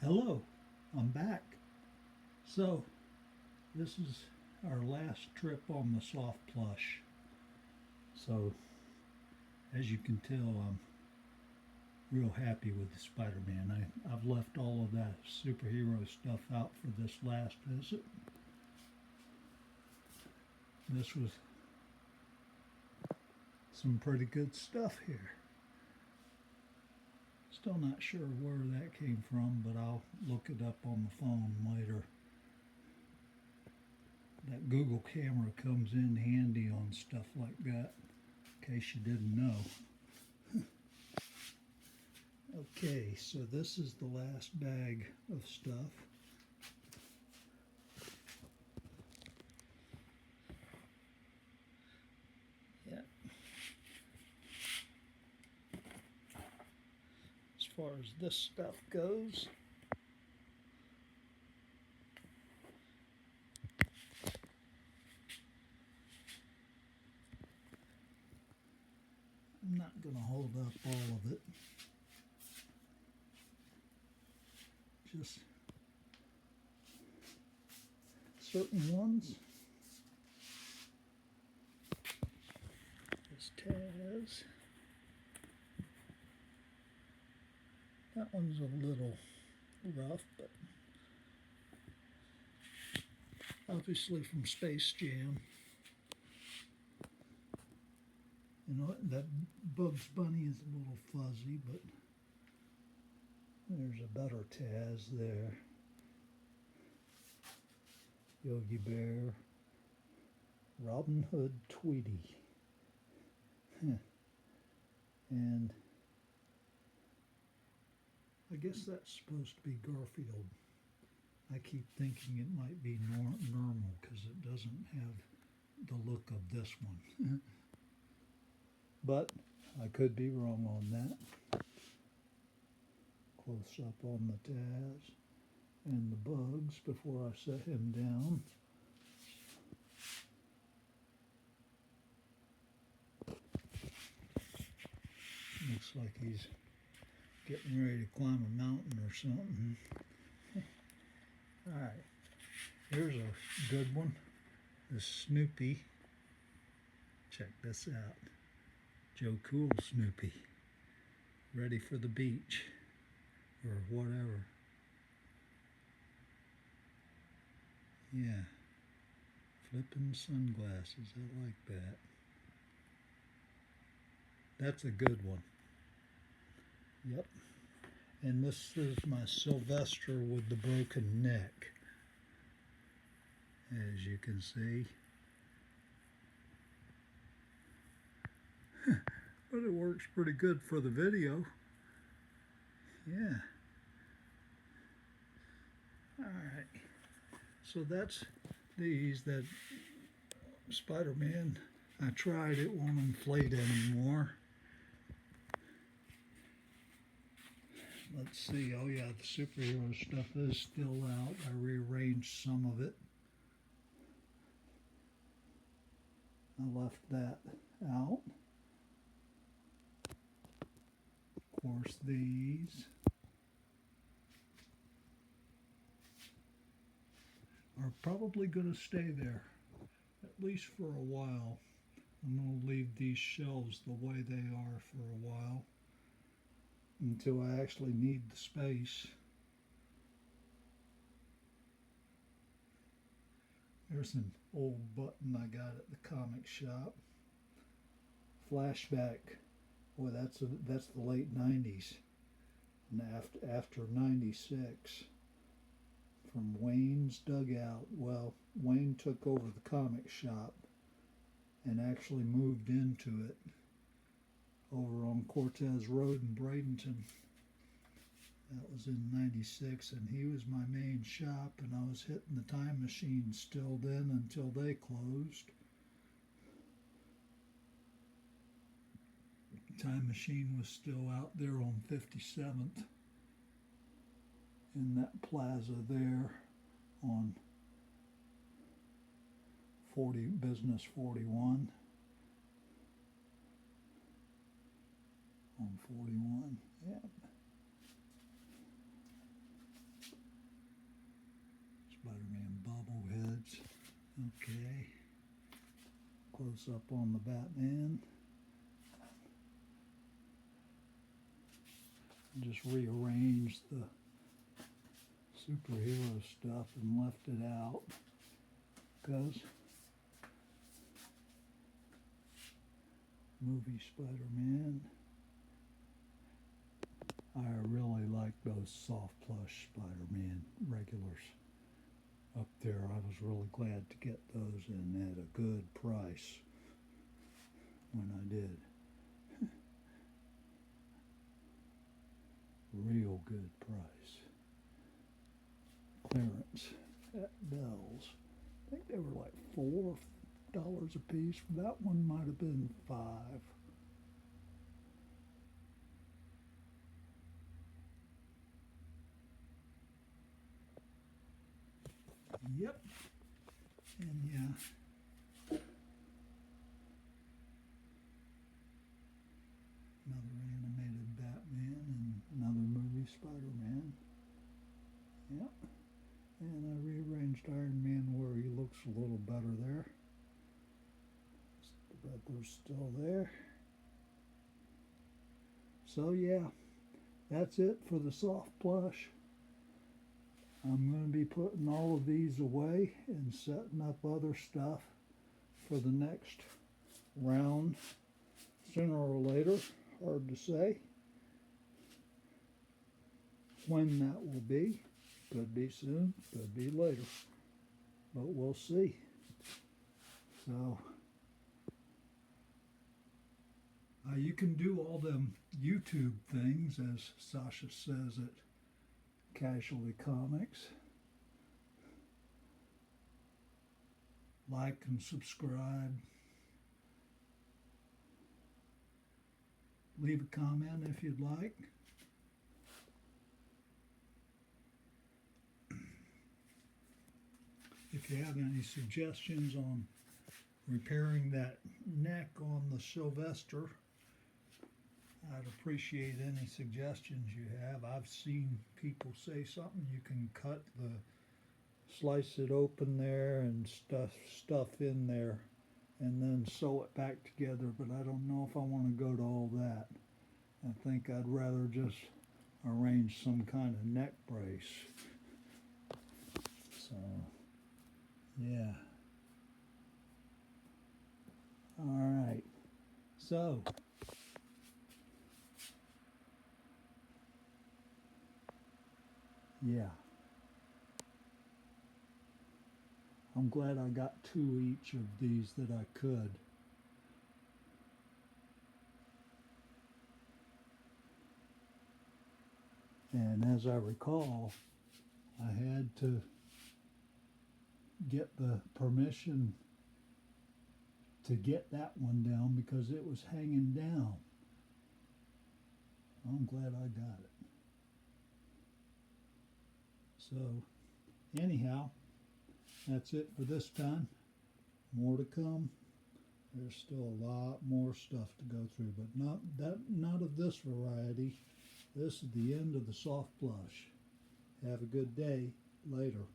Hello, I'm back. So, this is our last trip on the soft plush. So, as you can tell, I'm real happy with the Spider-Man. I've left all of that superhero stuff out for this last visit. This was some pretty good stuff here. Still not sure where that came from, but I'll look it up on the phone later. That Google camera comes in handy on stuff like that, in case you didn't know. Okay, so this is the last bag of stuff. Yeah. As far as this stuff goes, I'm not going to hold up all of it. Just certain ones. This Taz. That one's a little rough, but obviously from Space Jam. You know, that Bugs Bunny is a little fuzzy, but there's a better Taz there. Yogi Bear, Robin Hood Tweety. And I guess that's supposed to be Garfield. I keep thinking it might be normal because it doesn't have the look of this one. But I could be wrong on that. Close up on the Taz and the Bugs before I set him down. Looks like he's getting ready to climb a mountain or something. All right, here's a good one. The Snoopy. Check this out. Joe Cool Snoopy. Ready for the beach or whatever. Yeah. Flipping sunglasses. I like that. That's a good one. Yep. And this is my Sylvester with the broken neck. As you can see. But it works pretty good for the video. Yeah. Alright. So that's these that Spider-Man. I tried, it won't inflate anymore. Let's see, oh yeah, the superhero stuff is still out. I rearranged some of it. I left that out. Of course, these are probably going to stay there, at least for a while. I'm going to leave these shelves the way they are for a while, until I actually need the space. There's an old button I got at the comic shop. Flashback. Boy, that's the late 90s. And after 96. From Wayne's Dugout. Well, Wayne took over the comic shop and actually moved into it over on Cortez Road in Bradenton. That was in 96, and he was my main shop, and I was hitting the time machine still then until they closed. Time machine was still out there on 57th in that plaza there on Business 41. On 41, yeah. close up on the Batman. Just rearranged the superhero stuff and left it out because movie Spider-Man. I really like those soft plush Spider-Man regulars up there. I was really glad to get those and at a good price when I did. Real good price. Clearance at Bell's. I think they were like $4 a piece. That one might have been $5. Yep. And yeah. Another animated Batman and another movie Spider-Man. Yep. And I rearranged Iron Man where he looks a little better there. But they're still there. So yeah, that's it for the soft plush. I'm going to be putting all of these away and setting up other stuff for the next round. Sooner or later, hard to say when that will be. Could be soon, could be later, but we'll see. So you can do all them YouTube things, as Sasha says at Casually Comics. Like and subscribe. Leave a comment if you'd like. If you have any suggestions on repairing that neck on the Sylvester, I'd appreciate any suggestions you have. I've seen people say something you can cut slice it open there and stuff in there and then sew it back together, but I don't know if I want to go to all that. I think I'd rather just arrange some kind of neck brace. So yeah. All right. So yeah. I'm glad I got 2 each of these that I could. And as I recall, I had to get the permission to get that one down because it was hanging down. I'm glad I got it. So anyhow, that's it for this time. More to come. There's still a lot more stuff to go through, but not of this variety. This is the end of the soft plush. Have a good day. Later.